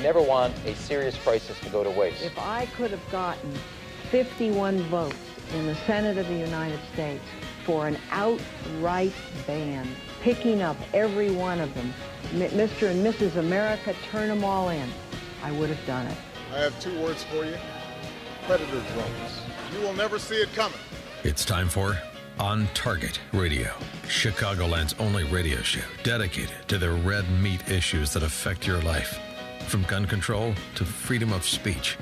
We never want a serious crisis to go to waste. If I could have gotten 51 votes in the Senate of the United States for an outright ban, picking up every one of them, Mr. and Mrs. America, turn them all in, I would have done it. I have 2 words for you: predator drones. You will never see it coming. It's time for On Target Radio, Chicagoland's only radio show dedicated to the red meat issues that affect your life, from gun control to freedom of speech.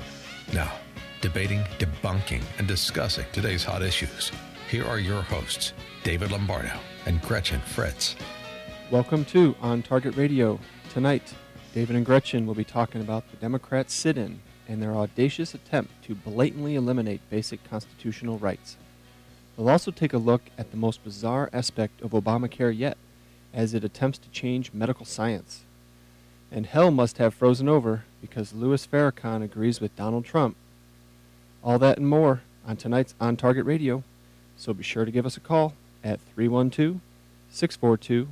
Now, debating, debunking, and discussing today's hot issues. Here are your hosts, David Lombardo and Gretchen Fritz. Welcome to On Target Radio. Tonight, David and Gretchen will be talking about the Democrats' sit-in and their audacious attempt to blatantly eliminate basic constitutional rights. We'll also take a look at the most bizarre aspect of Obamacare yet, as it attempts to change medical science. And hell must have frozen over because Louis Farrakhan agrees with Donald Trump. All that and more on tonight's On Target Radio, so be sure to give us a call at 312-642-5600,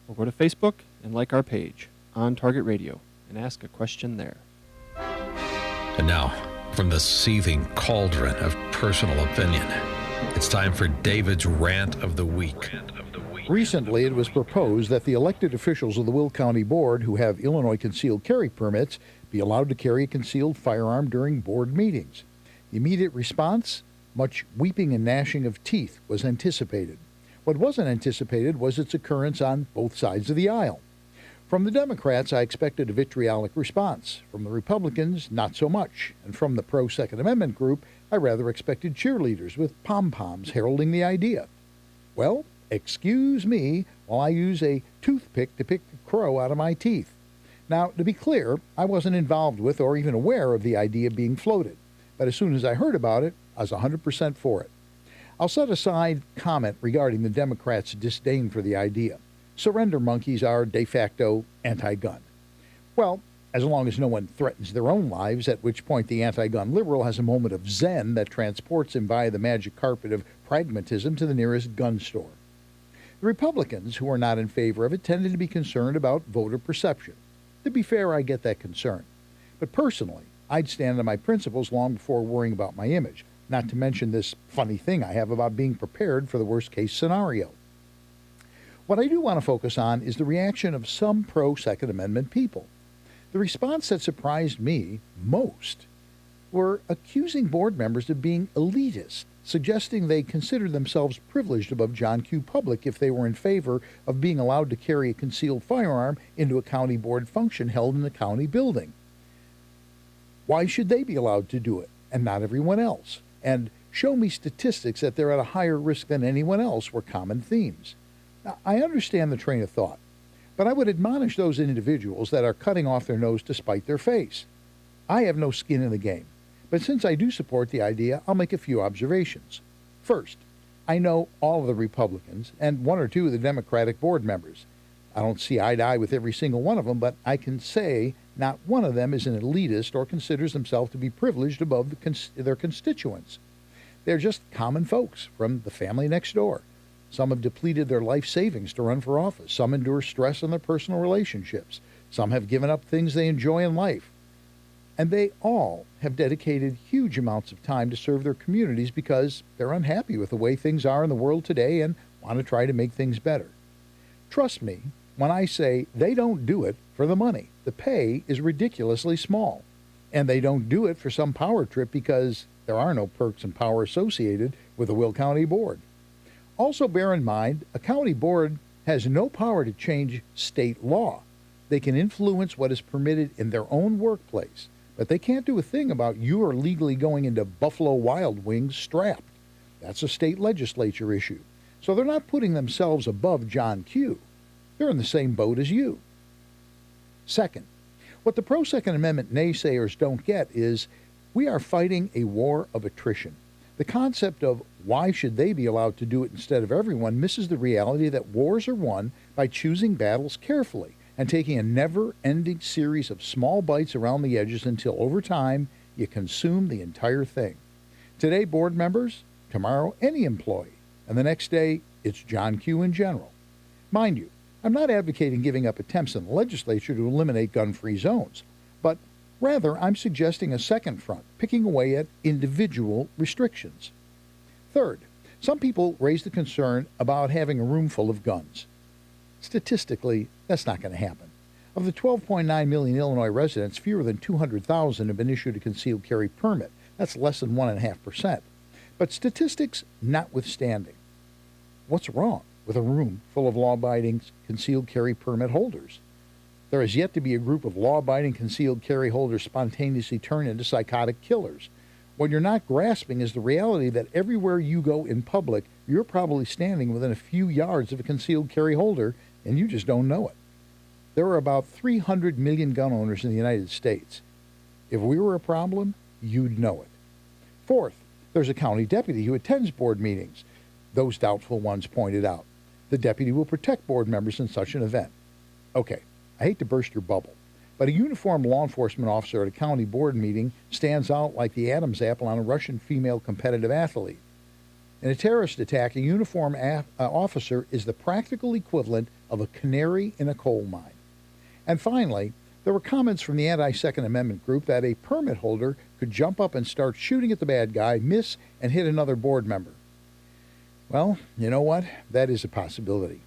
or go to Facebook and like our page, On Target Radio, and ask a question there. And now, from the seething cauldron of personal opinion, it's time for David's Rant of the Week. Recently, it was proposed that the elected officials of the Will County Board who have Illinois concealed carry permits be allowed to carry a concealed firearm during board meetings. The immediate response? Much weeping and gnashing of teeth was anticipated. What wasn't anticipated was its occurrence on both sides of the aisle. From the Democrats, I expected a vitriolic response. From the Republicans, not so much. And from the pro-Second Amendment group, I rather expected cheerleaders with pom-poms heralding the idea. Well, excuse me while I use a toothpick to pick the crow out of my teeth. Now, to be clear, I wasn't involved with or even aware of the idea being floated. But as soon as I heard about it, I was 100% for it. I'll set aside comment regarding the Democrats' disdain for the idea. Surrender monkeys are de facto anti-gun. Well, as long as no one threatens their own lives, at which point the anti-gun liberal has a moment of zen that transports him via the magic carpet of pragmatism to the nearest gun store. The Republicans, who are not in favor of it, tended to be concerned about voter perception. To be fair, I get that concern. But personally, I'd stand on my principles long before worrying about my image, not to mention this funny thing I have about being prepared for the worst-case scenario. What I do want to focus on is the reaction of some pro-Second Amendment people. The response that surprised me most were accusing board members of being elitist, suggesting they considered themselves privileged above John Q. Public if they were in favor of being allowed to carry a concealed firearm into a county board function held in the county building. Why should they be allowed to do it and not everyone else? And show me statistics that they're at a higher risk than anyone else were common themes. Now, I understand the train of thought, but I would admonish those individuals that are cutting off their nose to spite their face. I have no skin in the game, but since I do support the idea, I'll make a few observations. First, I know all of the Republicans and 1 or 2 of the Democratic board members. I don't see eye to eye with every single one of them, but I can say not one of them is an elitist or considers themselves to be privileged above their constituents. They're just common folks from the family next door. Some have depleted their life savings to run for office. Some endure stress in their personal relationships. Some have given up things they enjoy in life. And they all have dedicated huge amounts of time to serve their communities because they're unhappy with the way things are in the world today and want to try to make things better. Trust me when I say they don't do it for the money. The pay is ridiculously small. And they don't do it for some power trip because there are no perks and power associated with the Will County Board. Also bear in mind, a county board has no power to change state law. They can influence what is permitted in their own workplace, but they can't do a thing about you are legally going into Buffalo Wild Wings strapped. That's a state legislature issue. So they're not putting themselves above John Q. They're in the same boat as you. Second, what the pro-Second Amendment naysayers don't get is we are fighting a war of attrition. The concept of why should they be allowed to do it instead of everyone misses the reality that wars are won by choosing battles carefully and taking a never-ending series of small bites around the edges until over time you consume the entire thing. Today, board members, tomorrow, any employee, and the next day, it's John Q in general. Mind you, I'm not advocating giving up attempts in the legislature to eliminate gun-free zones, but rather I'm suggesting a second front, picking away at individual restrictions. Third, some people raise the concern about having a room full of guns. Statistically, that's not going to happen. Of the 12.9 million Illinois residents, fewer than 200,000 have been issued a concealed carry permit. That's less than 1.5%. But statistics notwithstanding, what's wrong with a room full of law-abiding concealed carry permit holders? There has yet to be a group of law-abiding concealed carry holders spontaneously turn into psychotic killers. What you're not grasping is the reality that everywhere you go in public, you're probably standing within a few yards of a concealed carry holder, and you just don't know it. There are about 300 million gun owners in the United States. If we were a problem, you'd know it. Fourth, there's a county deputy who attends board meetings. Those doubtful ones pointed out. The deputy will protect board members in such an event. Okay, I hate to burst your bubble, but a uniformed law enforcement officer at a county board meeting stands out like the Adam's apple on a Russian female competitive athlete. In a terrorist attack, a uniformed officer is the practical equivalent of a canary in a coal mine. And finally, there were comments from the anti-Second Amendment group that a permit holder could jump up and start shooting at the bad guy, miss, and hit another board member. Well, you know what? That is a possibility.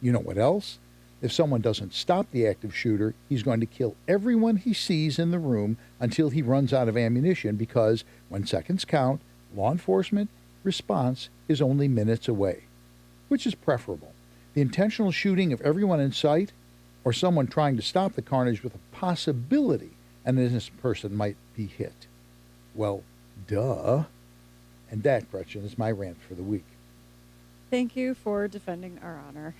You know what else? If someone doesn't stop the active shooter, he's going to kill everyone he sees in the room until he runs out of ammunition, because when seconds count, law enforcement response is only minutes away. Which is preferable? The intentional shooting of everyone in sight, or someone trying to stop the carnage with a possibility an innocent person might be hit? Well, duh. And that, Gretchen, is my rant for the week. Thank you for defending our honor.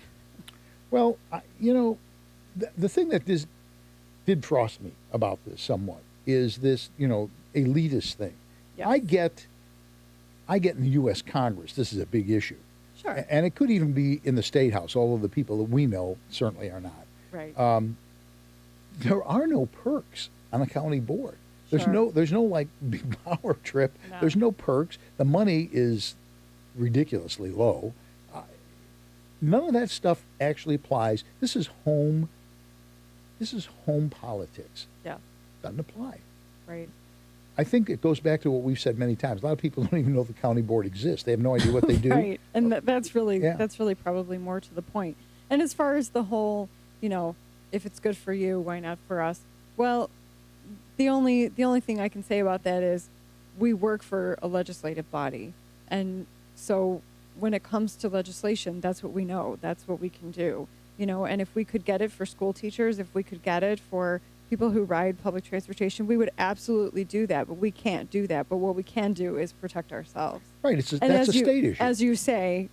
Well, the thing that did frost me about this somewhat is this, elitist thing. Yes. I get in the U.S. Congress, this is a big issue. Sure. And it could even be in the State House, although the people that we know certainly are not. Right. There are no perks on a county board. Sure. There's no like big power trip. No. There's no perks. The money is ridiculously low. None of that stuff actually applies. This is home politics. Yeah. Doesn't apply. Right. I think it goes back to what we've said many times. A lot of people don't even know the county board exists. They have no idea what they do. Right. And that's really Yeah. that's really probably more to the point. And as far as the whole, if it's good for you, why not for us? Well, the only thing I can say about that is we work for a legislative body. And so when it comes to legislation, that's what we know. That's what we can do. And if we could get it for school teachers, if we could get it for people who ride public transportation, we would absolutely do that. But we can't do that. But what we can do is protect ourselves. Right. That's a state issue. As you say,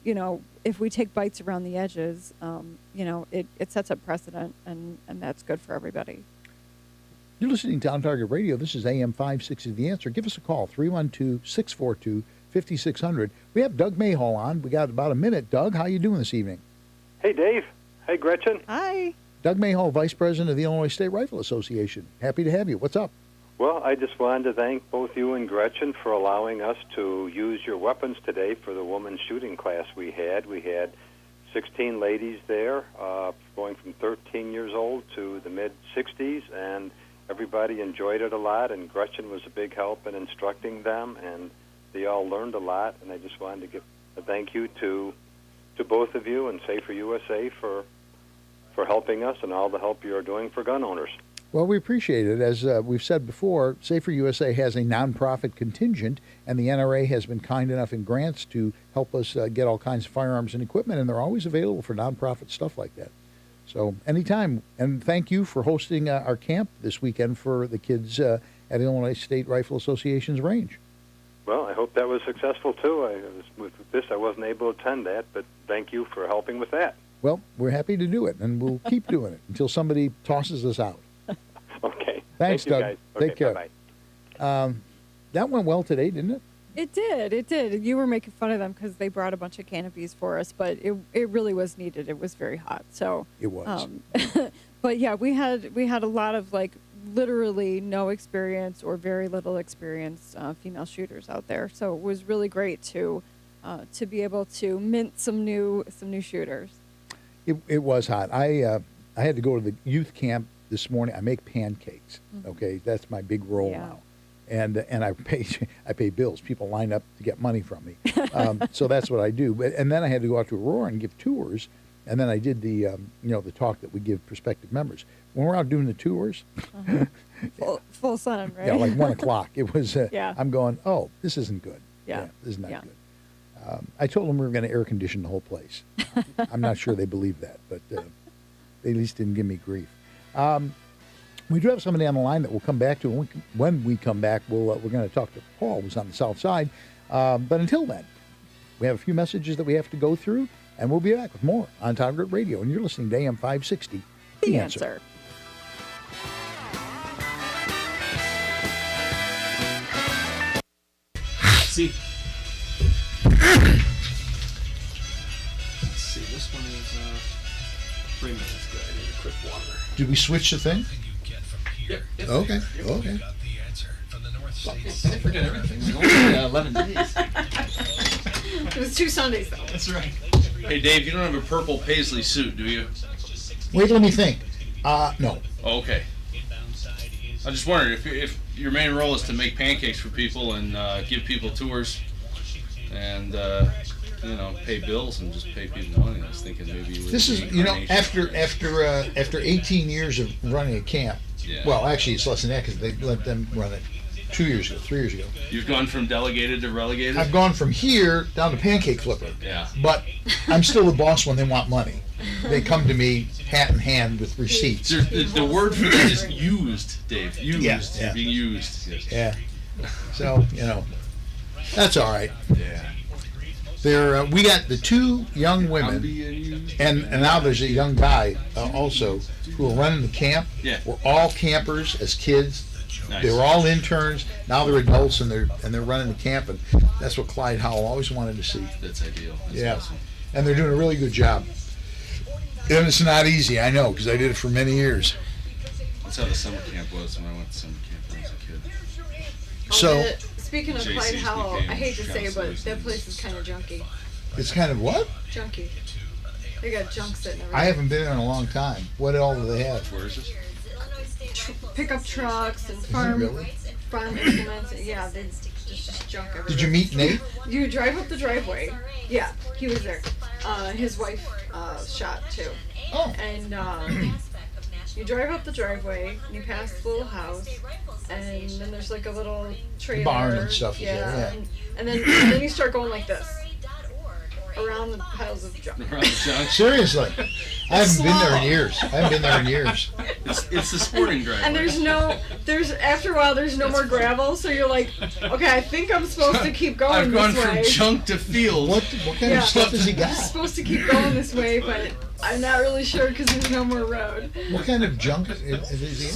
if we take bites around the edges, it sets up precedent, and that's good for everybody. You're listening to On Target Radio. This is AM560 The Answer. Give us a call, 312-642-5600. We have Doug Mayhall on. We got about a minute. Doug, how you doing this evening? Hey, Dave. Hey, Gretchen. Hi. Doug Mayhall, Vice President of the Illinois State Rifle Association. Happy to have you. What's up? Well, I just wanted to thank both you and Gretchen for allowing us to use your weapons today for the women's shooting class we had. We had 16 ladies there, going from 13 years old to the mid-60s, and everybody enjoyed it a lot, and Gretchen was a big help in instructing them, and they all learned a lot, and I just wanted to give a thank you to both of you and Safer USA for helping us and all the help you're doing for gun owners. Well, we appreciate it. As we've said before, Safer USA has a nonprofit contingent, and the NRA has been kind enough in grants to help us get all kinds of firearms and equipment, and they're always available for nonprofit stuff like that. So anytime. And thank you for hosting our camp this weekend for the kids at Illinois State Rifle Association's range. Well, I hope that was successful, too. With this, I wasn't able to attend that, but thank you for helping with that. Well, we're happy to do it, and we'll keep doing it until somebody tosses us out. Okay. Thanks, Thank you, Doug. guys. Okay, Take care. Bye-bye. That went well today, didn't it? It did. You were making fun of them because they brought a bunch of canopies for us, but it really was needed. It was very hot. So It was. But yeah, we had a lot of literally no experience or very little experience female shooters out there. So it was really great to be able to mint some new shooters. It was hot. I had to go to the youth camp this morning. I make pancakes. Okay, that's my big role now, and I pay bills. People line up to get money from me, so that's what I do. And then I had to go out to Aurora and give tours, and then I did the the talk that we give prospective members. When we're out doing the tours, full sun, right? yeah, like 1 o'clock. It was. Yeah. I'm going. Oh, this isn't good. Yeah. This is not good. I told them we were going to air condition the whole place. I'm not sure they believed that, but they at least didn't give me grief. We do have somebody on the line that we'll come back to. And when we come back, we're going to talk to Paul, who's on the south side. But until then, we have a few messages that we have to go through, and we'll be back with more on Target Radio. And you're listening to AM560, The Answer. See. Let's see. This one is 3 minutes. Good. I need a quick water. Did we switch the thing? Yep. Okay. I forget everything. We only 11 days. It was 2 Sundays, though. That's right. Hey, Dave, you don't have a purple paisley suit, do you? Wait, let me think. No. Oh, okay. I just wondered if your main role is to make pancakes for people and give people tours and pay bills and just pay people money. I was thinking maybe you would. This is, after 18 years of running a camp. Yeah. Well, actually, it's less than that because they let them run it 3 years ago. You've gone from delegated to relegated? I've gone from here down to pancake flipper. Yeah. But I'm still the boss when they want money. They come to me hat in hand with receipts. The word for that is used, Dave. Used. Yeah. Being used. Yes. Yeah. So, that's all right. Yeah. We got the 2 young I'm women, being used. and now there's a young guy also who are running the camp. Yeah. We're all campers as kids. Nice. They were all interns. Now they're adults and they're running the camp, and that's what Clyde Howell always wanted to see. That's ideal. That's awesome. And they're doing a really good job. And it's not easy, I know, because I did it for many years. That's how the summer camp was when I went to summer camp when I was a kid. So Speaking of JC's Clyde Howell, became I hate to say it, but counselors that and- place is kind of junky. it's kind of what? Junky. They got junk sitting everywhere. I haven't been there in a long time. What all do they have? Where is this? Pickup trucks and Is it farm really? implements. Yeah, there's just junk everywhere. Did you meet Nate? You drive up the driveway. Yeah, he was there. His wife shot too. Oh. And you drive up the driveway, and you pass the little house, and then there's like a little trailer. Barn and stuff is Yeah, there, yeah. and then you start going like this around the piles of junk. Around the junk. Seriously. I haven't been there in years. It's the sporting drive. And after a while there's no more gravel, so you're like, okay, I think I'm supposed to keep going I've gone this way. from junk to field. What kind of stuff has he I'm got? supposed to keep going this way, but I'm not really sure because there's no more road. What kind of junk is he got?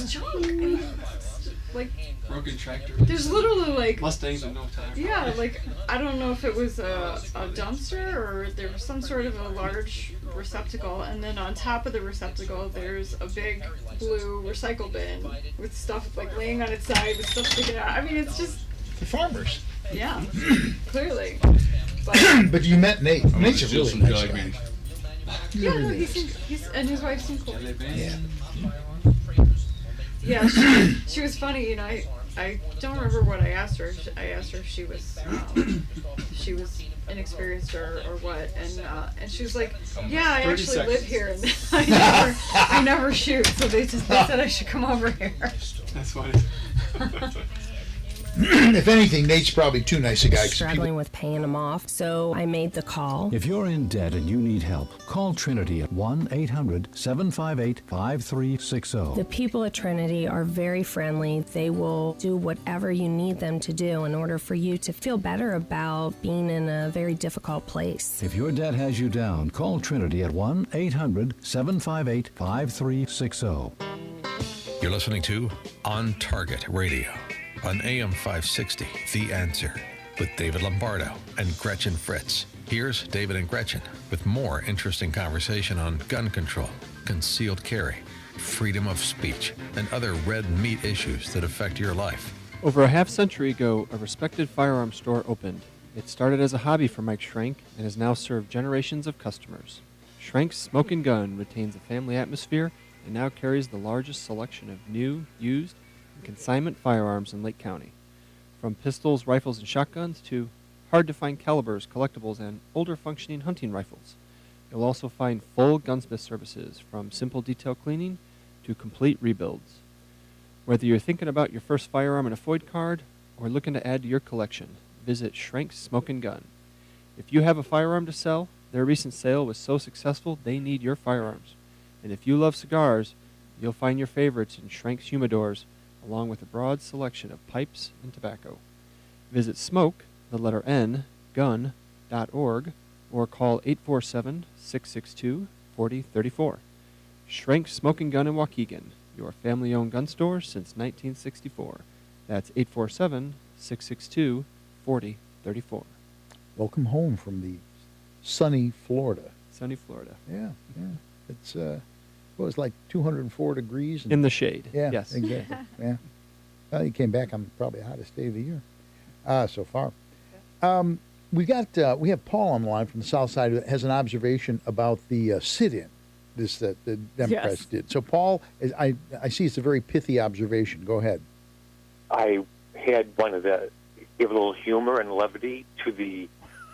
Junk. I mean, like Broken tractor. there's literally like Mustangs with no tires. yeah, like I don't know if it was a dumpster or there was some sort of a large receptacle, and then on top of the receptacle there's a big blue recycle bin with stuff like laying on its side with stuff sticking out. I mean, it's just For farmers. yeah, clearly. But you met Nate. I'm gonna Nate's a steal really some nice dog guy. meat. Yeah, no, he's and his wife seemed cool. Yeah. Yeah, she was funny. I don't remember what I asked her. I asked her if she was inexperienced or what, and she was like, "Yeah, I 30 actually seconds. live here, and I never shoot, so they said I should come over here." That's funny. If anything, Nate's probably too nice a guy. 'Cause Struggling with paying them off, so I made the call. If you're in debt and you need help, call Trinity at 1-800-758-5360. The people at Trinity are very friendly. They will do whatever you need them to do in order for you to feel better about being in a very difficult place. If your debt has you down, call Trinity at 1-800-758-5360. You're listening to On Target Radio on AM560 The Answer with David Lombardo and Gretchen Fritz. Here's David and Gretchen with more interesting conversation on gun control, concealed carry, freedom of speech, and other red meat issues that affect your life. Over a half-century ago, a respected firearms store opened. It started as a hobby for Mike Schrank and has now served generations of customers. Schrank's Smoke & Gun retains a family atmosphere and now carries the largest selection of new, used, and consignment firearms in Lake County. From pistols, rifles, and shotguns to hard-to-find calibers, collectibles, and older functioning hunting rifles. You'll also find full gunsmith services from simple detail cleaning to complete rebuilds. Whether you're thinking about your first firearm and a FOID card or looking to add to your collection, visit Schrank's Smoke & Gun. If you have a firearm to sell, their recent sale was so successful they need your firearms. And if you love cigars, you'll find your favorites in Schrank's humidors, along with a broad selection of pipes and tobacco. Visit smoke, the letter N, gun.org, or call 847-662-4034. Schrank's Smoke & Gun in Waukegan, your family-owned gun store since 1964. That's 847-662-4034. Welcome home from the sunny Florida. Sunny Florida. Yeah. It's it's like 204 degrees. In the shade. Yeah, Yes. exactly. Yeah. Well, you came back on probably the hottest day of the year so far. We have Paul on the line from the South Side who has an observation about the sit-in that the Democrats did. So, Paul, I see it's a very pithy observation. Go ahead. I had wanted to give a little humor and levity to the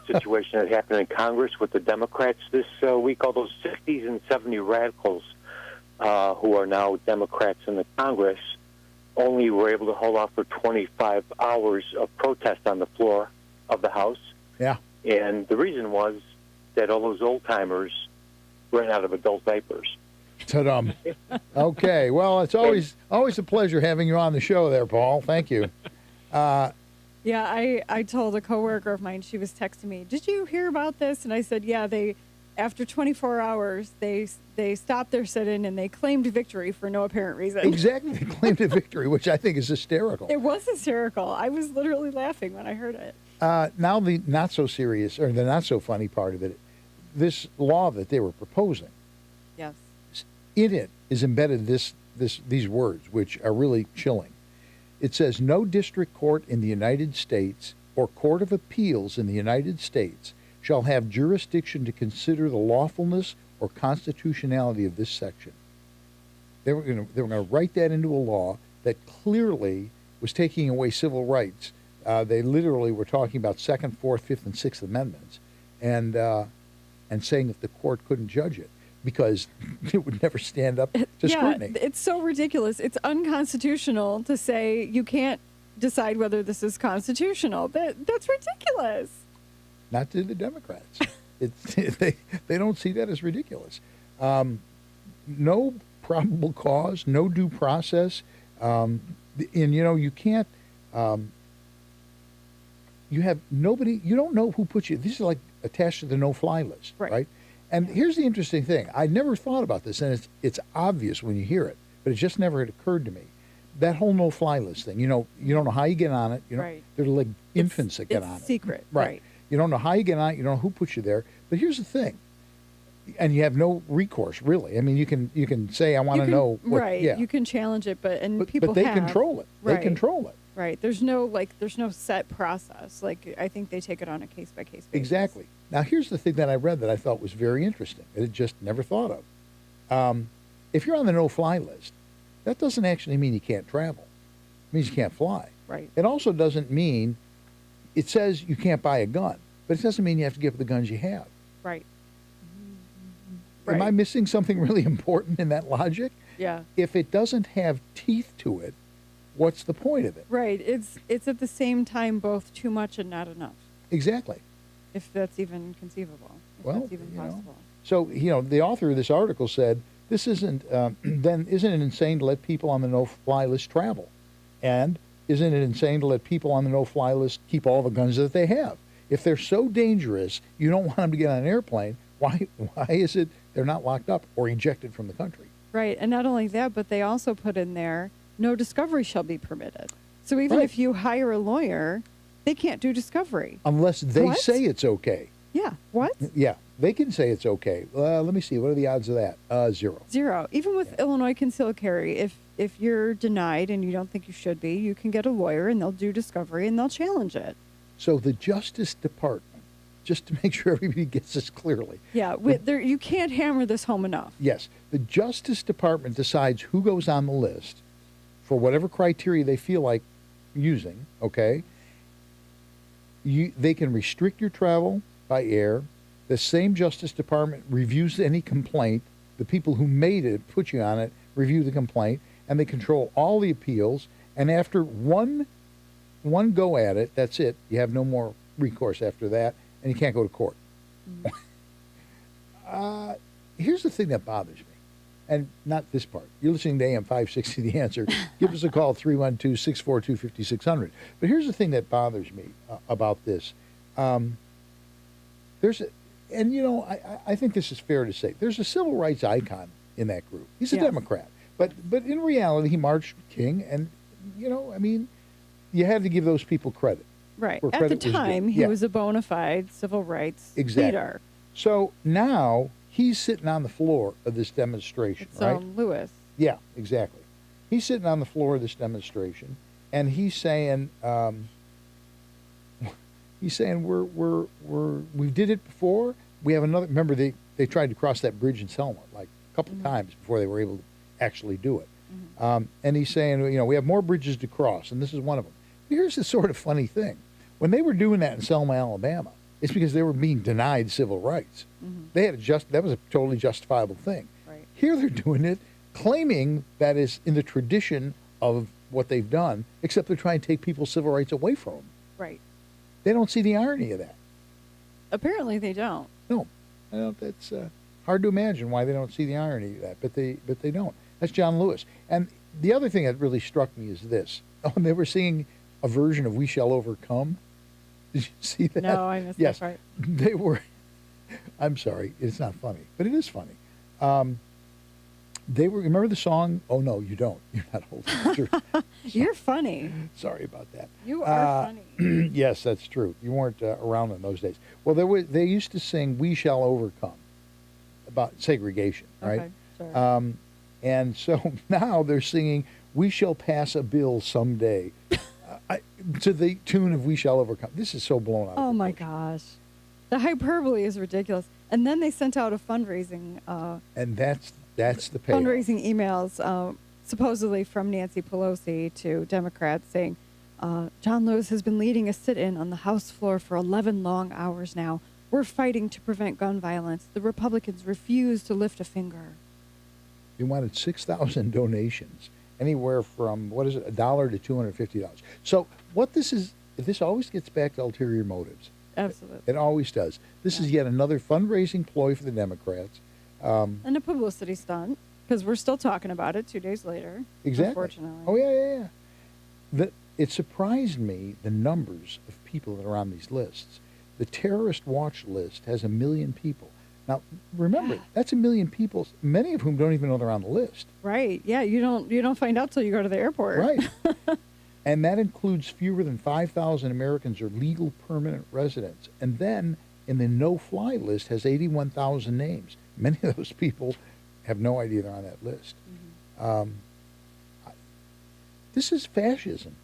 situation that happened in Congress with the Democrats this week. All those 60s and 70 radicals who are now Democrats in the Congress only were able to hold off for 25 hours of protest on the floor of the House. Yeah. And the reason was that all those old-timers ran out of adult diapers. Ta-dum. Okay. Well, it's always a pleasure having you on the show there, Paul. Thank you. Yeah, I told a coworker of mine, she was texting me, did you hear about this? And I said, yeah, after 24 hours, they stopped their sit-in and they claimed victory for no apparent reason. Exactly. They claimed a victory, which I think is hysterical. It was hysterical. I was literally laughing when I heard it. Now the not so serious, or the not so funny part of it, this law that they were proposing. Yes. In it is embedded these words, which are really chilling. It says, no district court in the United States or court of appeals in the United States shall have jurisdiction to consider the lawfulness or constitutionality of this section. They were going to write that into a law that clearly was taking away civil rights. They literally were talking about Second, Fourth, Fifth, and Sixth Amendments, and saying that the court couldn't judge it because it would never stand up to scrutiny. It's so ridiculous. It's unconstitutional to say you can't decide whether this is constitutional. That's ridiculous. Not to the Democrats. They don't see that as ridiculous. No probable cause, no due process, and you can't. You have nobody. You don't know who put you. This is like attached to the no-fly list, right? And here's the interesting thing. I never thought about this, and it's obvious when you hear it, but it just never had occurred to me. That whole no-fly list thing. You don't know how you get on it. They're like infants that get on it. It's secret, right? You don't know how you get on it. You don't know who put you there. But here's the thing, and you have no recourse really. I mean, you can say I want to know. Right. Yeah. You can challenge it, but they control it. They control it. Right. There's no set process. Like I think they take it on a case by case basis. Exactly. Now here's the thing that I read that I thought was very interesting. That I just never thought of. If you're on the no-fly list, that doesn't actually mean you can't travel. It means you can't fly. Right. It also doesn't mean, it says you can't buy a gun, but it doesn't mean you have to give the guns you have. Right. Am I missing something really important in that logic? Yeah. If it doesn't have teeth to it, what's the point of it? Right. It's at the same time both too much and not enough. Exactly. If that's even conceivable. If that's even possible. So, the author of this article said, this isn't it insane to let people on the no-fly list travel? And isn't it insane to let people on the no-fly list keep all the guns that they have? If they're so dangerous, you don't want them to get on an airplane, why is it they're not locked up or ejected from the country? Right. And not only that, but they also put in there, no discovery shall be permitted. So even if you hire a lawyer, they can't do discovery. Unless they say it's okay. Yeah. What? Yeah. They can say it's okay. Let me see. What are the odds of that? 0. 0. Even with Illinois concealed carry, if you're denied and you don't think you should be, you can get a lawyer and they'll do discovery and they'll challenge it. So the Justice Department just to make sure everybody gets this clearly. Yeah, you can't hammer this home enough. Yes. The Justice Department decides who goes on the list for whatever criteria they feel like using, okay? They can restrict your travel by air. The same Justice Department reviews any complaint. The people who made it, put you on it, review the complaint, and they control all the appeals. And after one go at it, that's it. You have no more recourse after that, and you can't go to court. Here's the thing that bothers me, and not this part. You're listening to AM560 The Answer. Give us a call, 312-642-5600. But here's the thing that bothers me about this. I think this is fair to say. There's a civil rights icon in that group. He's a Democrat. But in reality, he marched with King, and, you had to give those people credit. Right. At the time, he was a bona fide civil rights leader. So now he's sitting on the floor of this demonstration, right? Lewis. Yeah, exactly. He's sitting on the floor of this demonstration, and he's saying, we did it before. We have another. Remember, they tried to cross that bridge in Selma like a couple times before they were able to actually do it. And he's saying, we have more bridges to cross, and this is one of them. Here's the sort of funny thing. When they were doing that in Selma, Alabama, it's because they were being denied civil rights. They had that was a totally justifiable thing. Right. Here they're doing it, claiming that is in the tradition of what they've done, except they're trying to take people's civil rights away from them. Right. They don't see the irony of that. Apparently they don't. No. That's hard to imagine why they don't see the irony of that, but they don't. That's John Lewis. And the other thing that really struck me is this. When they were singing a version of We Shall Overcome, did you see that? No, I missed yes. that part. They were, I'm sorry, it's not funny, but it is funny. They were, remember the song? Oh, no, you don't. You're not old enough. You're funny. Sorry about that. You are funny. Yes, that's true. You weren't around in those days. Well, they used to sing We Shall Overcome about segregation, right? Okay, sorry. And so now they're singing We Shall Pass a Bill Someday to the tune of We Shall Overcome. This is so blown out. Oh, my gosh. The hyperbole is ridiculous. And then they sent out a fundraising... and that's the payoff. Fundraising emails, supposedly from Nancy Pelosi to Democrats saying, John Lewis has been leading a sit-in on the House floor for 11 long hours now. We're fighting to prevent gun violence. The Republicans refuse to lift a finger. They wanted 6,000 donations, anywhere from, $1 to $250. So what this is, this always gets back to ulterior motives. Absolutely. It always does. This is yet another fundraising ploy for the Democrats. And a publicity stunt, because we're still talking about it 2 days later. Exactly. Unfortunately. Oh, yeah. It surprised me, the numbers of people that are on these lists. The terrorist watch list has 1 million people. Now, remember, that's 1 million people, many of whom don't even know they're on the list. Right. Yeah, you don't find out till you go to the airport. Right. And that includes fewer than 5,000 Americans are legal permanent residents. And then in the no-fly list has 81,000 names. Many of those people have no idea they're on that list. This is fascism,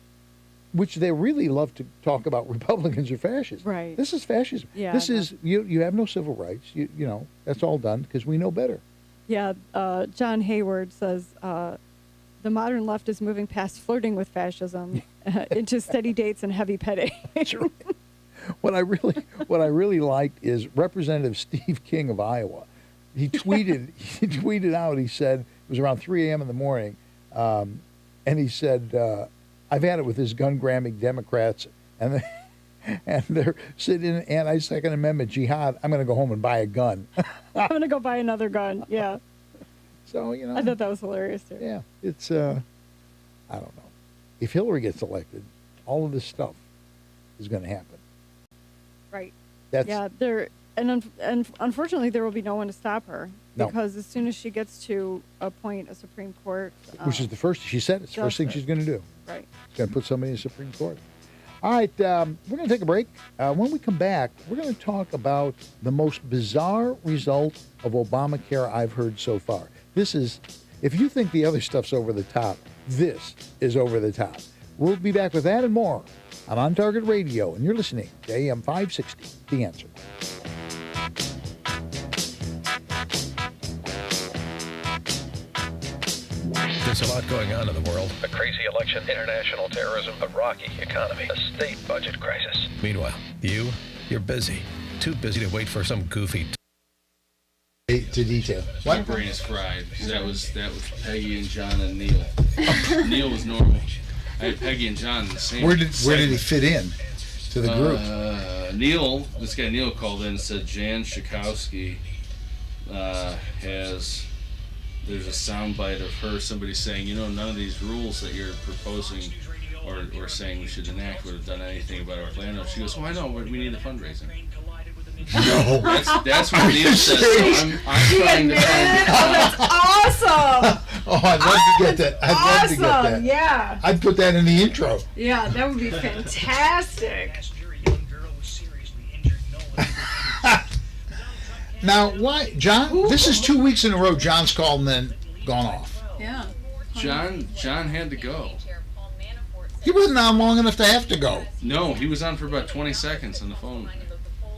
which they really love to talk about. Republicans are fascists. Right. This is fascism. Yeah, this is you have no civil rights. You know that's all done because we know better. Yeah. John Hayward says the modern left is moving past flirting with fascism into steady dates and heavy petting. That's right. What I really liked is Representative Steve King of Iowa. He tweeted out. He said it was around 3 a.m. in the morning, and he said, "I've had it with these gun-grabbing Democrats, and they're sitting in anti-Second Amendment jihad. I'm going to go home and buy a gun. I'm going to go buy another gun." Yeah. So I thought that was hilarious too. Yeah, it's I don't know. If Hillary gets elected, all of this stuff is going to happen. Right. And unfortunately, there will be no one to stop her. No. Because as soon as she gets to appoint a Supreme Court... which is the first, she said it's the first thing she's going to do. Right. She's going to put somebody in the Supreme Court. All right, we're going to take a break. When we come back, we're going to talk about the most bizarre result of Obamacare I've heard so far. This is, if you think the other stuff's over the top, this is over the top. We'll be back with that and more on Target Radio, and you're listening to AM560, The Answer. There's a lot going on in the world. A crazy election, international terrorism, a rocky economy, a state budget crisis. Meanwhile, you're busy. Too busy to wait for some goofy To detail. My brain is fried. That was Peggy and John and Neil. Neil was normal. I had Peggy and John in the same. Where did he fit in to the group? This guy Neil called in and said Jan Schakowsky there's a soundbite of somebody saying, none of these rules that you're proposing or saying we should enact would have done anything about Orlando. She goes, I know, but we need the fundraising. No. That's what Neil says. So I'm trying to find that's awesome. Oh, I'd love to get that. I'd love to get that. Yeah. I'd put that in the intro. Yeah, that would be fantastic. Now, why, John? This is 2 weeks in a row John's called and then gone off. Yeah. John had to go. He wasn't on long enough to have to go. No, he was on for about 20 seconds on the phone.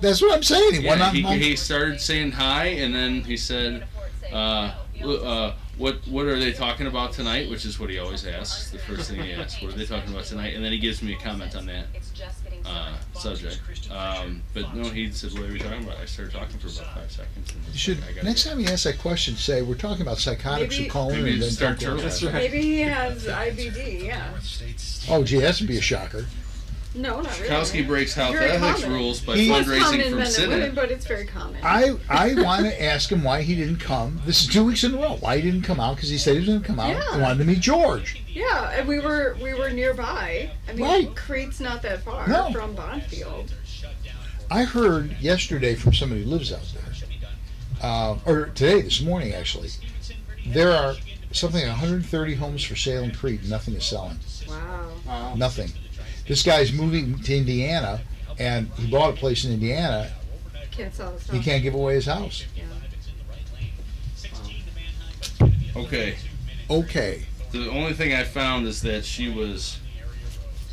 That's what I'm saying. He started saying hi, and then he said, what are they talking about tonight? Which is what he always asks. The first thing he asks, what are they talking about tonight? And then he gives me a comment on that subject. But no, he said, what are we talking about? I started talking for about 5 seconds. You should, next time you ask that question, say, we're talking about psychotics who call in and then start don't go. turtling. Maybe he has IBD, yeah. Oh, gee, that would be a shocker. No, not really. Schakowsky breaks health Very ethics common. rules by It's fundraising common in from men and sit-in. women, but it's very common. I want to ask him why he didn't come. This is 2 weeks in a row. Why he didn't come out? Because he said he was going to come out. Yeah. He wanted to meet George. Yeah, and we were nearby. I mean, Right. Crete's not that far No. from Bonfield. I heard yesterday from somebody who lives out there, or today, this morning actually, there are something like 130 homes for sale in Crete. Nothing is selling. Wow. Nothing. This guy's moving to Indiana, and he bought a place in Indiana. Can't sell his house. He can't give away his house. Okay. The only thing I found is that she was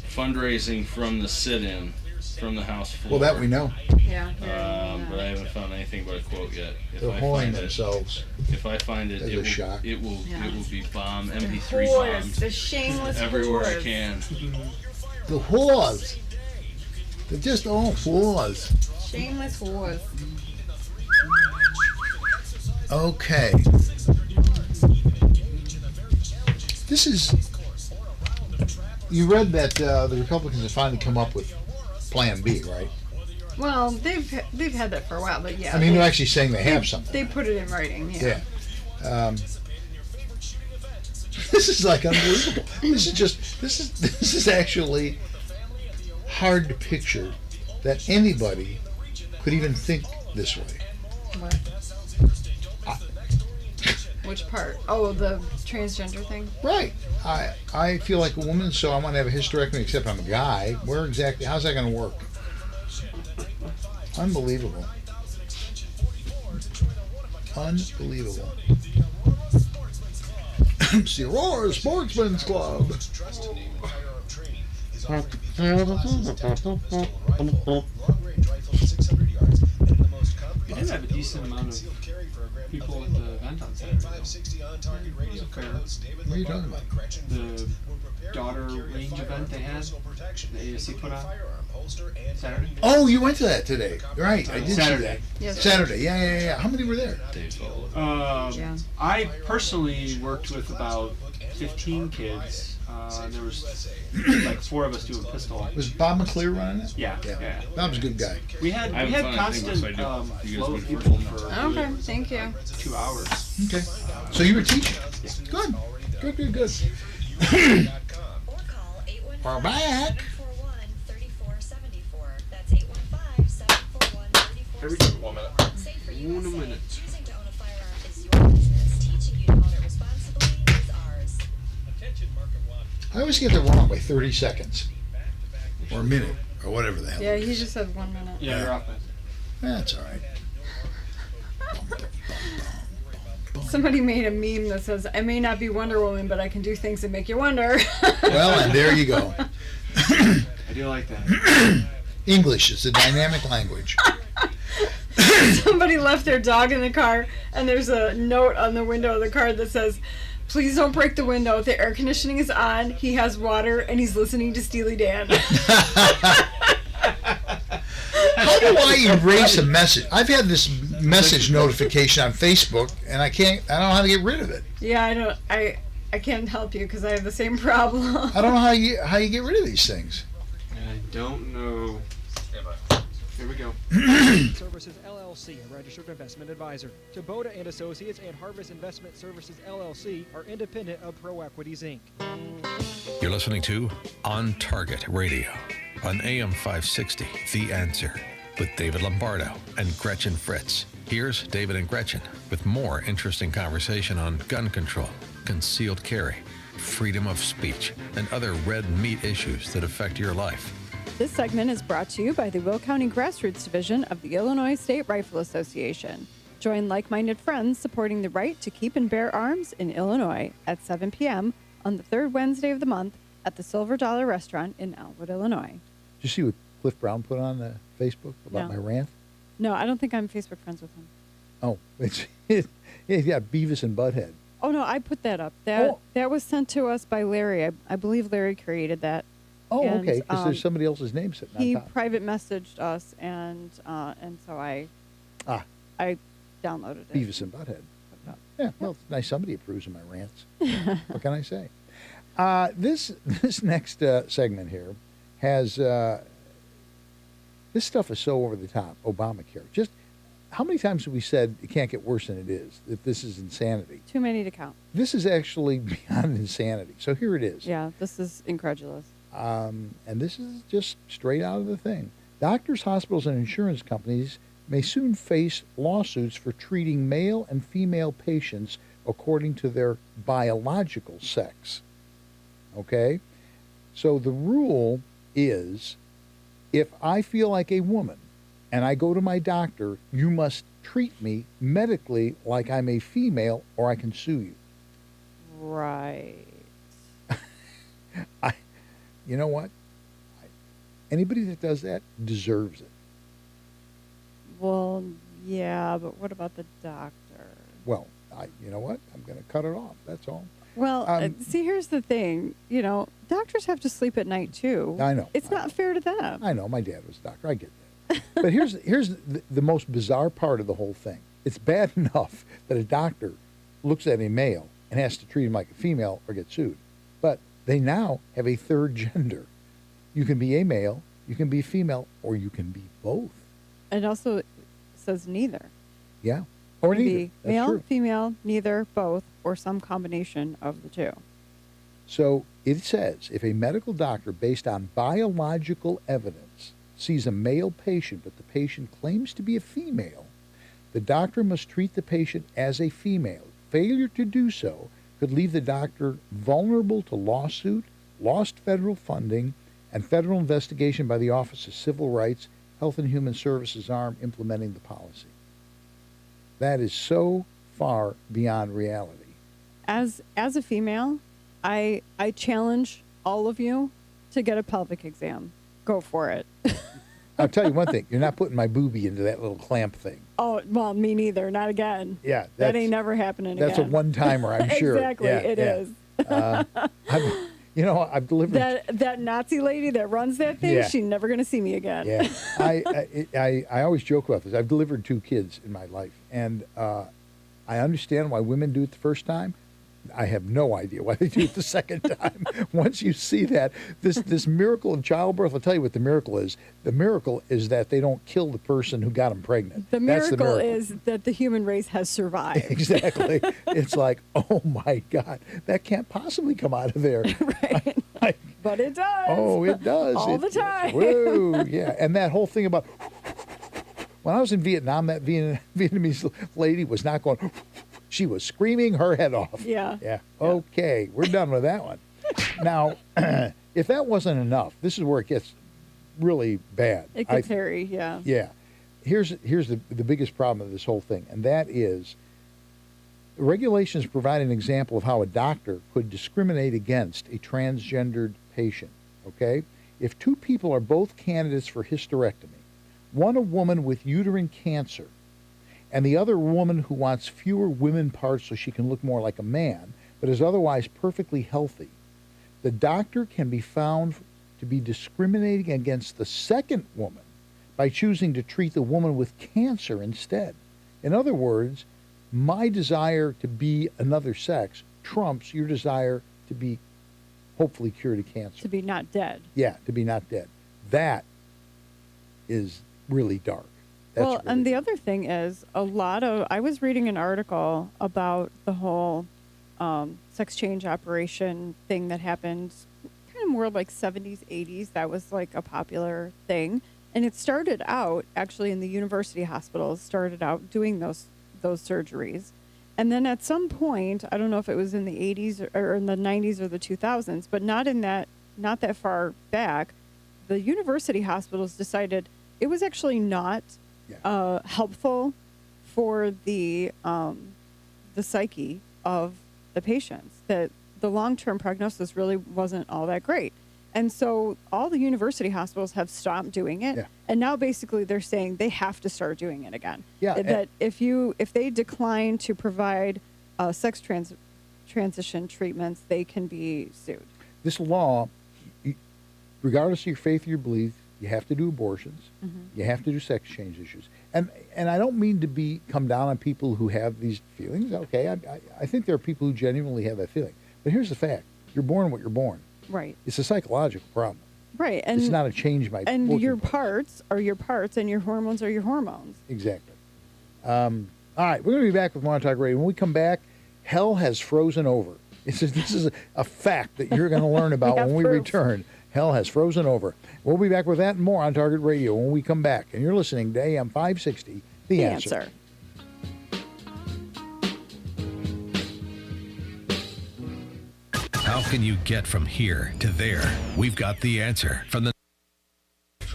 fundraising from the sit-in, from the House floor. Well, that we know. Yeah. But I haven't found anything but a quote yet. They're holding themselves. If I find it, As a shock. it will be bomb, MP3 Whores, bombs the shameless everywhere I whores. can. The whores. They're just all whores. Shameless whores. Okay. This is. You read that the Republicans have finally come up with Plan B, right? Well, they've had that for a while, but yeah. I mean, they're actually saying they have something. They put it in writing. Yeah. Yeah. This is like unbelievable. This is actually hard to picture that anybody could even think this way. What? Which part? Oh, the transgender thing? Right. I feel like a woman, so I want to have a hysterectomy, except I'm a guy. How's that going to work? Unbelievable. Unbelievable. Aurora Sportsman's Club. We did have a decent amount of people at the event on Saturday. It was a fair. What are you talking about? The daughter range event they had, the ASC put on Saturday. Oh, you went to that today. Right, I did Saturday. see that. Yes. Saturday, yeah. How many were there? Yeah. I personally worked with about 15 kids. There was like 4 of us doing pistol. Was Bob McClear running it? Yeah. Bob's a good guy. We had I haven't found constant anything, but if I do, you guys flow would of people first for Okay, thank you. 2 hours. Okay. So you were teaching? Good. We're back. Every 1 minute. 1 minute. I always get that wrong by 30 seconds. Or a minute. Or whatever the hell. Yeah, it he is. just said 1 minute. Yeah, you're off. That's all right. Somebody made a meme that says, I may not be Wonder Woman, but I can do things that make you wonder. Well, and there you go. I do like that. English is a dynamic language. Somebody left their dog in the car, and there's a note on the window of the car that says, "Please don't break the window. The air conditioning is on. He has water, and he's listening to Steely Dan." How do I erase a message? I've had this message notification on Facebook, and I don't know how to get rid of it. Yeah, I can't help you because I have the same problem. I don't know how you get rid of these things. I don't know. Here we go. Services LLC, a registered investment advisor. Kubota and Associates and Harvest Investment Services LLC are independent of ProEquities Inc. You're listening to On Target Radio on AM560 The Answer with David Lombardo and Gretchen Fritz. Here's David and Gretchen with more interesting conversation on gun control, concealed carry, freedom of speech, and other red meat issues that affect your life. This segment is brought to you by the Will County Grassroots Division of the Illinois State Rifle Association. Join like-minded friends supporting the right to keep and bear arms in Illinois at 7 p.m. on the third Wednesday of the month at the Silver Dollar Restaurant in Elwood, Illinois. Did you see what Cliff Brown put on Facebook about my rant? No, I don't think I'm Facebook friends with him. Oh, yeah, Beavis and Butthead. Oh, no, I put that up. That was sent to us by Larry. I believe Larry created that. Oh, And, okay, because there's somebody else's name sitting on He top. private messaged us, and so I downloaded it. Beavis and Butthead. Yeah, well, it's nice somebody approves of my rants. What can I say? This next segment here has this stuff is so over the top. Obamacare. Just how many times have we said it can't get worse than it is? That this is insanity. Too many to count. This is actually beyond insanity. So here it is. Yeah, this is incredulous. And this is just straight out of the thing. Doctors, hospitals, and insurance companies may soon face lawsuits for treating male and female patients according to their biological sex. Okay? So the rule is, if I feel like a woman and I go to my doctor, you must treat me medically like I'm a female or I can sue you. Right. You know what? Anybody that does that deserves it. Well, yeah, but what about the doctor? Well, you know what? I'm going to cut it off. That's all. Well, see, here's the thing. You know, doctors have to sleep at night, too. I know. It's not fair to them. I know. My dad was a doctor. I get that. But here's the most bizarre part of the whole thing. It's bad enough that a doctor looks at a male and has to treat him like a female or get sued. But they now have a third gender. You can be a male, you can be female, or you can be both. It also says neither. Yeah. Or It can neither. be That's male, true. female, neither, both, or some combination of the two. So it says, if a medical doctor, based on biological evidence, sees a male patient, but the patient claims to be a female, the doctor must treat the patient as a female. Failure to do so could leave the doctor vulnerable to lawsuit, lost federal funding, and federal investigation by the Office of Civil Rights, Health and Human Services arm implementing the policy. That is so far beyond reality. As a female, I challenge all of you to get a pelvic exam. Go for it. I'll tell you one thing. You're not putting my boobie into that little clamp thing. Oh, well, me neither. Not again. Yeah. That ain't never happening again. That's a one-timer, I'm sure. Exactly. Yeah, It is. I've delivered... That Nazi lady that runs that thing, Yeah. she's never going to see me again. Yeah. I always joke about this. I've delivered 2 kids in my life, and I understand why women do it the first time. I have no idea why they do it the second time. Once you see that, this miracle of childbirth, I'll tell you what the miracle is. The miracle is that they don't kill the person who got them pregnant. The That's miracle, the miracle is that the human race has survived. Exactly. It's like, oh my God, that can't possibly come out of there. Right. But it does. Oh, it does. All the time. Whoa, yeah. And that whole thing about, when I was in Vietnam, that Vietnamese lady was not going, she was screaming her head off. Yeah. Yeah. Okay, we're done with that one. Now, if that wasn't enough, this is where it gets really bad. It gets hairy, yeah. Yeah. Here's the biggest problem of this whole thing, and that is regulations provide an example of how a doctor could discriminate against a transgendered patient, okay? if two people are both candidates for hysterectomy, one a woman with uterine cancer, and the other woman who wants fewer women parts so she can look more like a man, but is otherwise perfectly healthy, the doctor can be found to be discriminating against the second woman by choosing to treat the woman with cancer instead. In other words, my desire to be another sex trumps your desire to be hopefully cured of cancer. To be not dead. Yeah, to be not dead. That is really dark. That's well, really and the other thing is I was reading an article about the whole sex change operation thing that happened kind of more like 70s, 80s. That was like a popular thing. And it started out actually in the university hospitals, started out doing those surgeries. And then at some point, I don't know if it was in the 80s or in the 90s or the 2000s, but not that far back, the university hospitals decided it was actually not helpful for the psyche of the patients, that the long-term prognosis really wasn't all that great. And so all the university hospitals have stopped doing it. Yeah. And now basically they're saying they have to start doing it again. Yeah, that if they decline to provide sex transition treatments, they can be sued. This law, regardless of your faith or your belief, you have to do abortions. Mm-hmm. You have to do sex change issues. And I don't mean to come down on people who have these feelings. Okay, I think there are people who genuinely have that feeling. But here's the fact. You're born what you're born. Right. It's a psychological problem. Right. And it's not a change by and your parts are your parts and your hormones are your hormones. Exactly. All right, we're going to be back with More Talk Radio. When we come back, hell has frozen over. This is a fact that you're going to learn about when we return. Hell has frozen over. We'll be back with that and more on Target Radio when we come back. And you're listening to AM560, The Answer. How can you get from here to there? We've got the answer from the...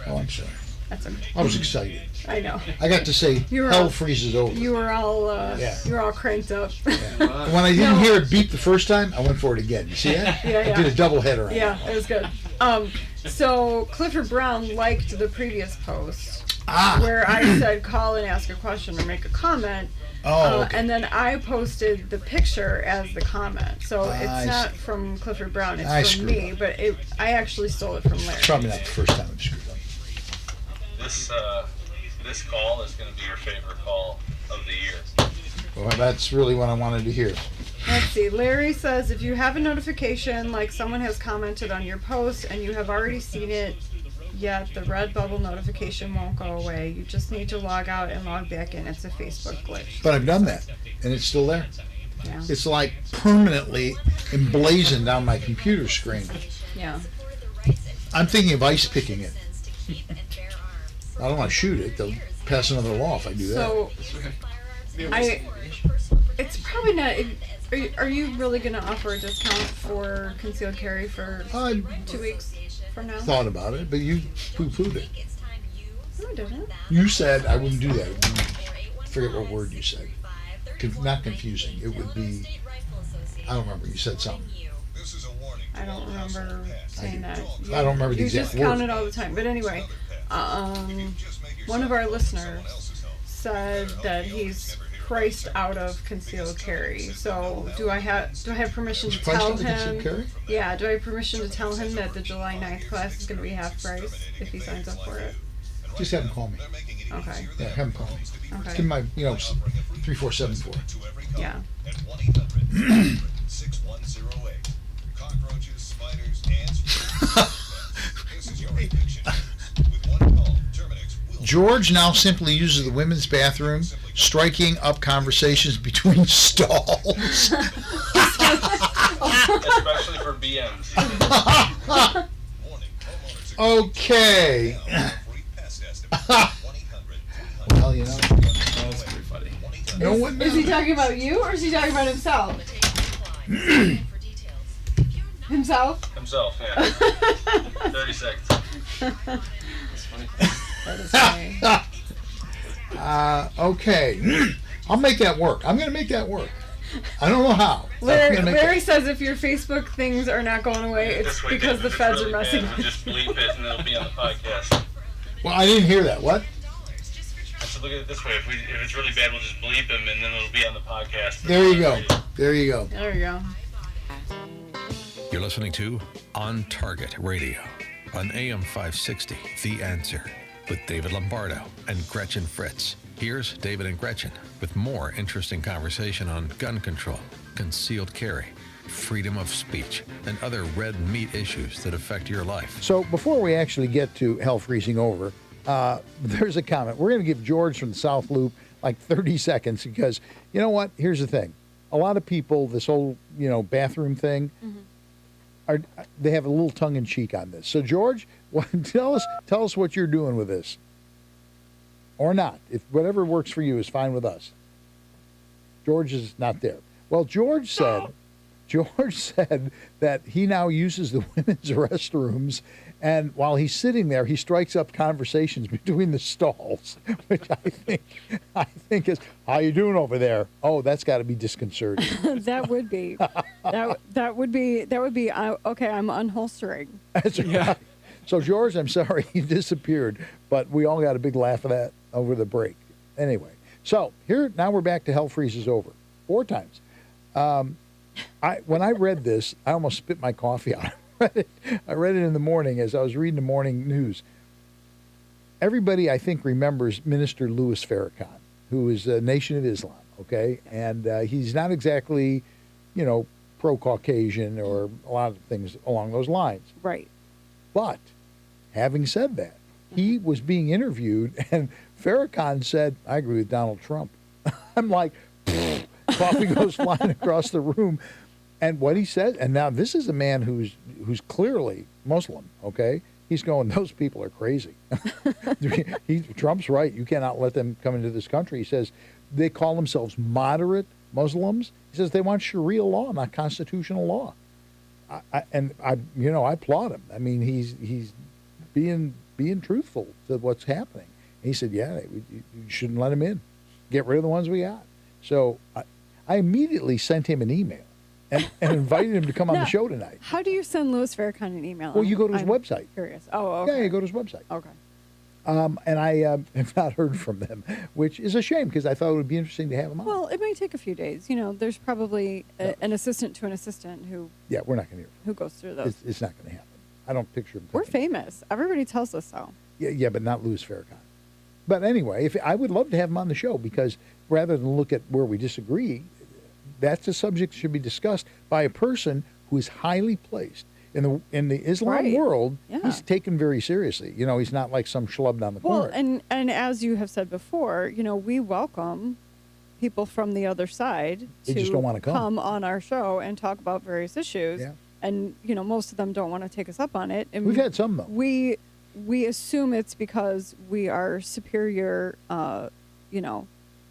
Oh, I'm sorry. That's okay. I was excited. I know. I got to say, hell freezes over. You were all cranked up. Yeah. When I didn't hear it beep the first time, I went for it again. You see that? Yeah. I did a double header on it. Yeah, it was good. So Clifford Brown liked the previous post where I said call and ask a question or make a comment. Okay. And then I posted the picture as the comment. So it's not from Clifford Brown, it's from me, but I actually stole it from Larry. It's probably not the first time I've screwed up. This call is going to be your favorite call of the year. Well, that's really what I wanted to hear. Let's see. Larry says, if you have a notification, like someone has commented on your post and you have already seen it, yet the red bubble notification won't go away. You just need to log out and log back in. It's a Facebook glitch. But I've done that, and it's still there. Yeah. It's like permanently emblazoned on my computer screen. Yeah. I'm thinking of ice picking it. I don't want to shoot it. They'll pass another law if I do that. So, it's probably not... Are you really going to offer a discount for concealed carry for 2 weeks from now? Thought about it, but you poo-pooed it. No, I didn't. You said I wouldn't do that. I forget what word you said. Not confusing. It would be... I don't remember. You said something. I don't remember saying that. I don't remember the exact word. You just count it all the time. But anyway, one of our listeners said that he's priced out of concealed carry. So do I have permission to tell him? Yeah, do I have permission to tell him that the July 9th class is going to be half price if he signs up for it? Just have him call me. Okay. Yeah, have him call me. Okay. Give him my, 3474. Yeah. George now simply uses the women's bathroom, striking up conversations between stalls. Especially for BMs. Okay. Well, that was pretty funny. No one knows. Is he talking about you or is he talking about himself? Himself? Himself, yeah. 30 seconds. That's funny. That is funny. Okay. I'll make that work. I'm going to make that work. I don't know how. Larry says if your Facebook things are not going away, it's because the feds are messing with you. Just bleep it and it'll be on the podcast. Well, I didn't hear that. What? I said, look at it this way. If it's really bad, we'll just bleep him and then it'll be on the podcast. There you go. There you go. There you go. You're listening to On Target Radio on AM560 The Answer with David Lombardo and Gretchen Fritz. Here's David and Gretchen with more interesting conversation on gun control, concealed carry, freedom of speech, and other red meat issues that affect your life. So before we actually get to hell freezing over, there's a comment. We're going to give George from the South Loop like 30 seconds because, you know what? Here's the thing. A lot of people, this whole, bathroom thing, they have a little tongue-in-cheek on this. So, George, tell us what you're doing with this. Or not. If whatever works for you is fine with us. George is not there. Well, George said that he now uses the women's restrooms, and while he's sitting there, he strikes up conversations between the stalls, which I think is, how you doing over there? Oh, that's got to be disconcerting. That would be. That would be. Okay, I'm unholstering. That's right. Yeah. So, George, I'm sorry you disappeared, but we all got a big laugh of that over the break. Anyway, so now we're back to hell freezes over 4 times. When I read this, I almost spit my coffee out. I read it in the morning as I was reading the morning news. Everybody, I think, remembers Minister Louis Farrakhan, who is a Nation of Islam, okay? And he's not exactly, pro-Caucasian or a lot of things along those lines. Right. But having said that, he was being interviewed, and Farrakhan said, I agree with Donald Trump. I'm like, coffee goes flying across the room. And what he said, and now this is a man who's clearly Muslim, okay? He's going, those people are crazy. Trump's right. You cannot let them come into this country. He says they call themselves moderate Muslims. He says they want Sharia law, not constitutional law. I applaud him. I mean, he's being truthful to what's happening. And he said, yeah, you shouldn't let him in. Get rid of the ones we got. So I immediately sent him an email and invited him to come on the show tonight. How do you send Louis Farrakhan an email? Well, you go to his website. Curious. Oh, okay. Yeah, you go to his website. Okay. And I have not heard from them, which is a shame because I thought it would be interesting to have him on. Well, it may take a few days. There's probably an assistant to an assistant who. Yeah, we're not going to hear. Who goes through those? It's not going to happen. I don't picture him. We're famous. Everybody tells us so. Yeah, but not Louis Farrakhan. But anyway, I would love to have him on the show because rather than look at where we disagree, that's a subject that should be discussed by a person who is highly placed. In the Islam world, he's taken very seriously. He's not like some schlub down the corner. Well, and as you have said before, we welcome people from the other side they just don't want to come on our show and talk about various issues. Yeah. And, most of them don't want to take us up on it. And we've had some, though. We assume it's because we are superior,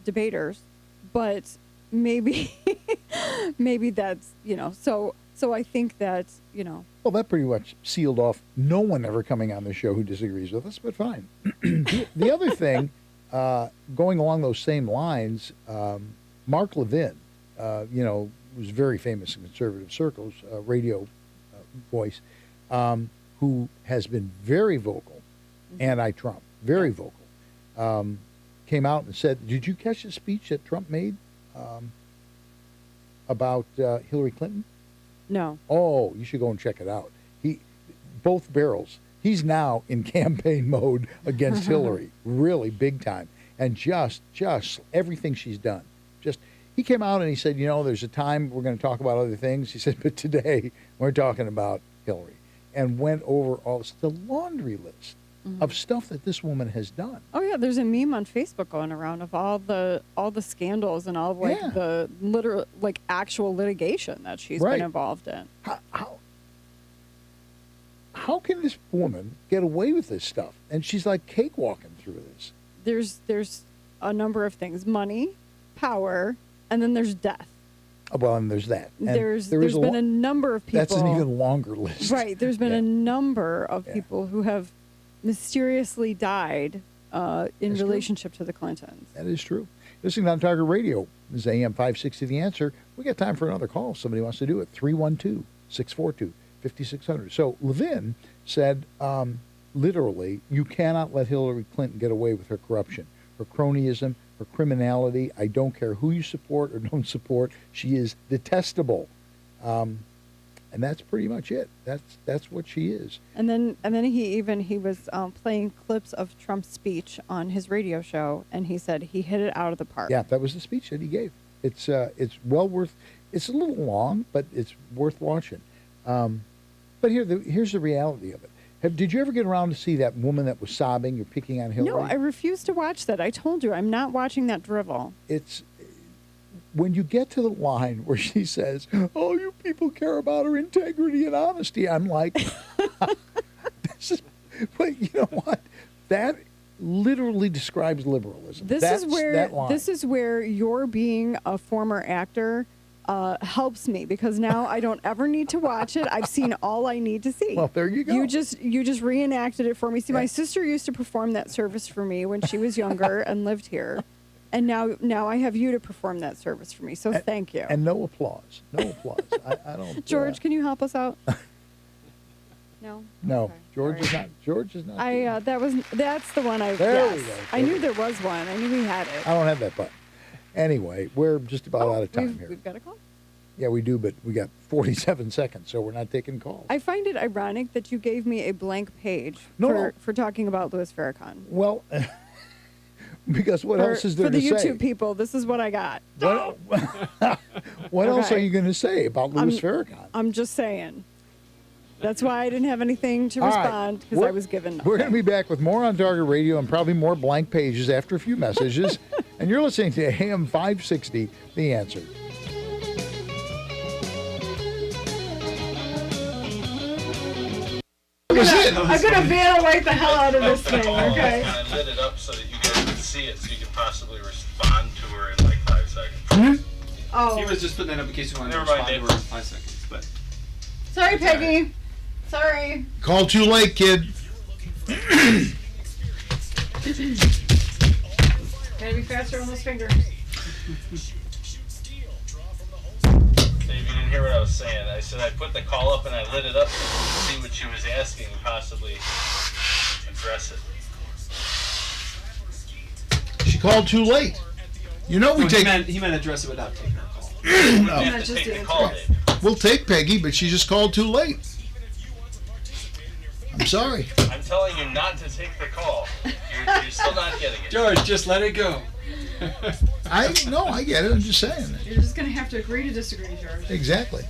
debaters. But maybe that's, So I think that, Well, that pretty much sealed off no one ever coming on the show who disagrees with us, but fine. The other thing, going along those same lines, Mark Levin, was very famous in conservative circles, radio voice, who has been very vocal, anti-Trump, very vocal, came out and said, did you catch the speech that Trump made about Hillary Clinton? No. Oh, you should go and check it out. Both barrels. He's now in campaign mode against Hillary, really big time, and just everything she's done. He came out and he said, there's a time we're going to talk about other things. He said, but today we're talking about Hillary, and went over the laundry list of stuff that this woman has done. Oh yeah, there's a meme on Facebook going around of all the scandals and all of the literal actual litigation that she's been involved in. How can this woman get away with this stuff? And she's like cakewalking through this. There's a number of things: money, power, and then there's death. Well, and there's that. And there's been a number of people. That's an even longer list. Right. There's been a number of people who have mysteriously died in relationship to the Clintons. That is true. Listening on Target Radio. This is AM560 The Answer. We got time for another call. Somebody wants to do it. 312-642-5600. So Levin said, literally, you cannot let Hillary Clinton get away with her corruption, her cronyism, her criminality. I don't care who you support or don't support. She is detestable. And that's pretty much it. That's what she is. And then he was playing clips of Trump's speech on his radio show, and he said he hit it out of the park. Yeah, that was the speech that he gave. It's well worth. It's a little long, but it's worth watching. But here's the reality of it. Did you ever get around to see that woman that was sobbing? You're picking on Hillary. No, I refuse to watch that. I told you I'm not watching that drivel. It's when you get to the line where she says, "Oh, you people care about her integrity and honesty," I'm like, but you know what? That literally describes liberalism. This is where your being a former actor helps me, because now I don't ever need to watch it. I've seen all I need to see. Well, there you go. You just reenacted it for me. See, my sister used to perform that service for me when she was younger and lived here. And now I have you to perform that service for me. So thank you. And no applause. No applause. I don't. George, can you help us out? No. No. Okay. George is not. George is not. That's the one I. There we go. I knew there was one. I knew we had it. I don't have that button. Anyway, we're just about out of time here. We've got a call. Yeah, we do, but we got 47 seconds, so we're not taking calls. I find it ironic that you gave me a blank page for talking about Louis Farrakhan. Well, because what else is there to say? For the YouTube people, this is what I got. What else are you going to say about Louis Farrakhan? I'm just saying. That's why I didn't have anything to respond, because I was given nothing. We're going to be back with more on Target Radio and probably more blank pages after a few messages. And you're listening to AM560, The Answer. I'm going to vandalize the hell out of this thing, okay? And I lit it up so that you guys could see it, so you could possibly respond to her in like 5 seconds. Oh. He was just putting that up in case you wanted to respond to her in 5 seconds. But sorry, Peggy. Sorry. Call too late, kid. Gotta be faster on those fingers. Dave, you didn't hear what I was saying. I said I put the call up and I lit it up so you could see what she was asking and possibly address it. She called too late. You know we take. He meant address it without taking her call. No. You have to take the call, Dave. We'll take Peggy, but she just called too late. I'm sorry. I'm telling you not to take the call. You're still not getting it. George, just let it go. I get it. I'm just saying. You're just going to have to agree to disagree, George. Exactly.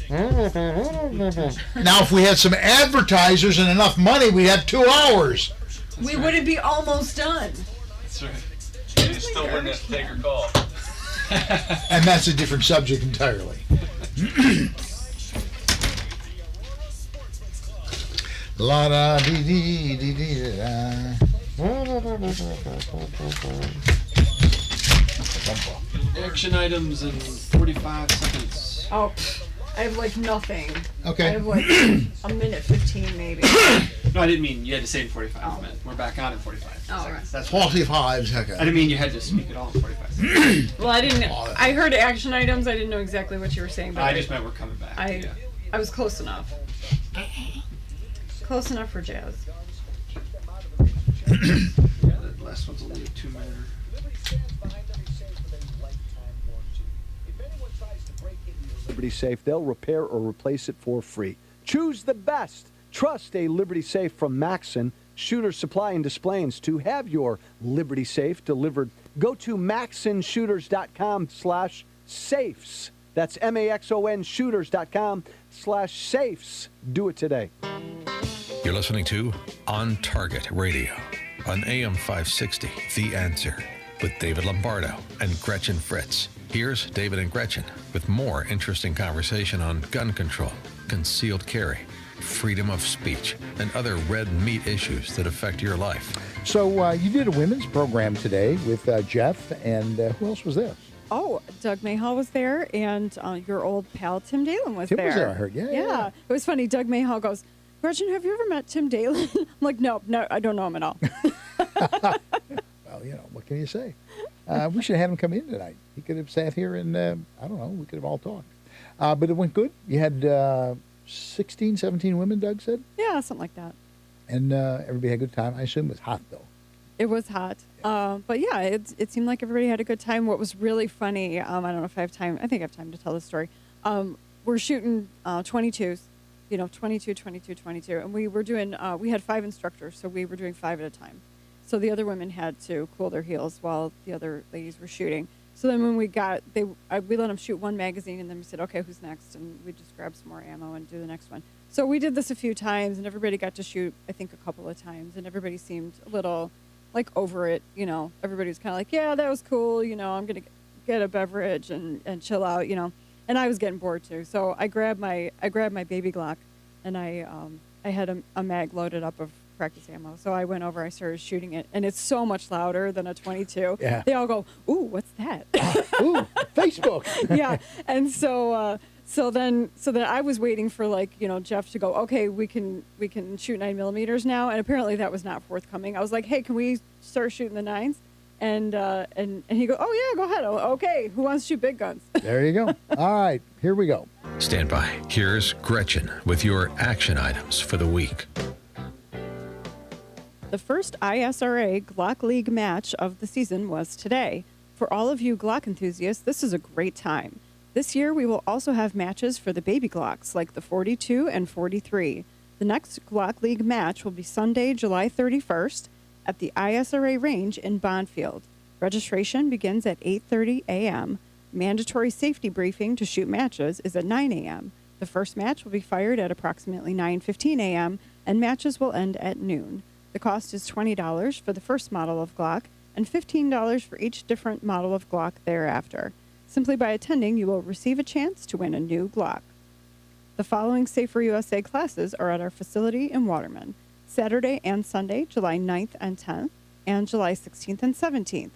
Now, if we had some advertisers and enough money, we'd have 2 hours. We wouldn't be almost done. That's right. You still wouldn't have to take her call. And that's a different subject entirely. La da dee dee dee dee da. Action items in 45 seconds. Oh, I have like nothing. Okay. I have like a minute 15 maybe. No, I didn't mean you had to say in 45. I meant we're back on in 45 seconds. That's 45 seconds. I didn't mean you had to speak at all in 45 seconds. Well, I didn't. I heard action items. I didn't know exactly what you were saying. But I just meant we're coming back. I was close enough. Close enough for jazz. The last one's only a 2-minute. Liberty Safe, they'll repair or replace it for free. Choose the best. Trust a Liberty Safe from Maxon, Shooter Supply and Displays to have your Liberty Safe delivered. Go to maxonshooters.com/safes. That's MAXON shooters.com/safes. Do it today. You're listening to On Target Radio on AM560 The Answer with David Lombardo and Gretchen Fritz. Here's David and Gretchen with more interesting conversation on gun control, concealed carry, freedom of speech, and other red meat issues that affect your life. So you did a women's program today with Jeff, and who else was there? Oh, Doug Mayhall was there, and your old pal Tim Dalen was there. Tim was there, I heard. Yeah. It was funny. Doug Mayhall goes, Gretchen, have you ever met Tim Dalen? I'm like, no, I don't know him at all. Well, what can you say? We should have had him come in tonight. He could have sat here and, I don't know, we could have all talked. But it went good. You had 16, 17 women, Doug said? Yeah, something like that. And everybody had a good time. I assume it was hot, though. It was hot. But yeah, it seemed like everybody had a good time. What was really funny, I don't know if I have time. I think I have time to tell this story. We're shooting 22s, 22, 22, 22. And we were doing, we had 5 instructors, so we were doing 5 at a time. So the other women had to cool their heels while the other ladies were shooting. So then when we got, we let them shoot 1 magazine, and then we said, okay, who's next? And we just grabbed some more ammo and do the next one. So we did this a few times, and everybody got to shoot, I think, a couple of times, and everybody seemed a little, like, over it, Everybody was kind of like, yeah, that was cool, I'm going to get a beverage and chill out, And I was getting bored, too. So I grabbed my baby Glock, and I had a mag loaded up of practice ammo. So I went over, I started shooting it, and it's so much louder than a 22. Yeah. They all go, ooh, what's that? Ooh, Facebook. Yeah. And so then I was waiting for Jeff to go, okay, we can shoot 9mm now. And apparently that was not forthcoming. I was like, hey, can we start shooting the 9s? And he go, oh yeah, go ahead. Okay. Who wants to shoot big guns? There you go. All right, here we go. Stand by. Here's Gretchen with your action items for the week. The first ISRA Glock League match of the season was today. For all of you Glock enthusiasts, this is a great time. This year, we will also have matches for the baby Glocks, like the 42 and 43. The next Glock League match will be Sunday, July 31st at the ISRA range in Bondfield. Registration begins at 8:30 a.m. Mandatory safety briefing to shoot matches is at 9 a.m. The first match will be fired at approximately 9:15 a.m., and matches will end at noon. The cost is $20 for the first model of Glock and $15 for each different model of Glock thereafter. Simply by attending, you will receive a chance to win a new Glock. The following Safer USA classes are at our facility in Waterman, Saturday and Sunday, July 9th and 10th, and July 16th and 17th.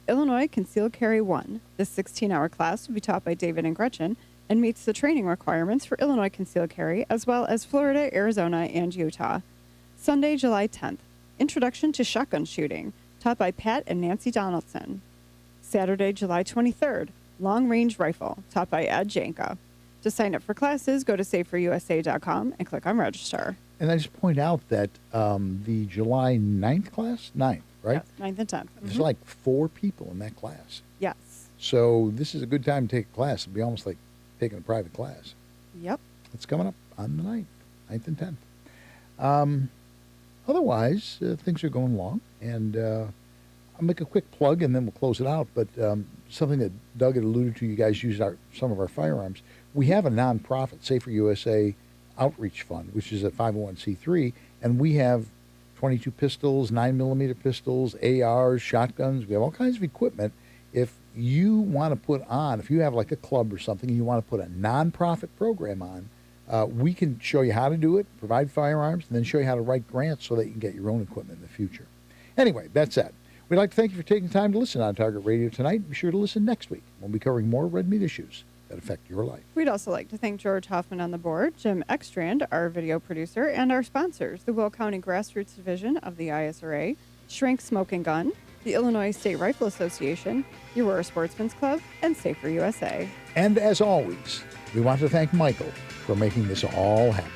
Illinois Concealed Carry 1. This 16-hour class will be taught by David and Gretchen and meets the training requirements for Illinois Concealed Carry, as well as Florida, Arizona, and Utah. Sunday, July 10th, Introduction to Shotgun Shooting, taught by Pat and Nancy Donaldson. Saturday, July 23rd, Long Range Rifle, taught by Ed Janka. To sign up for classes, go to saferusa.com and click on Register. And I just point out that the July 9th class, 9th, right? Yes, 9th and 10th. There's like 4 people in that class. Yes. So this is a good time to take a class. It'd be almost like taking a private class. Yep. It's coming up on the 9th and 10th. Otherwise, things are going along. And I'll make a quick plug, and then we'll close it out. But something that Doug had alluded to, you guys used some of our firearms. We have a nonprofit, Safer USA Outreach Fund, which is a 501c3, and we have 22 pistols, 9mm pistols, ARs, shotguns. We have all kinds of equipment. If you want to put on, if you have like a club or something, and you want to put a nonprofit program on, we can show you how to do it, provide firearms, and then show you how to write grants so that you can get your own equipment in the future. Anyway, that's that. We'd like to thank you for taking time to listen on Target Radio tonight. Be sure to listen next week. We'll be covering more red meat issues that affect your life. We'd also like to thank George Hoffman on the board, Jim Ekstrand, our video producer, and our sponsors, the Will County Grassroots Division of the ISRA, Shrink Smoke and Gun, the Illinois State Rifle Association, Aurora Sportsman's Club, and Safer USA. And as always, we want to thank Michael for making this all happen.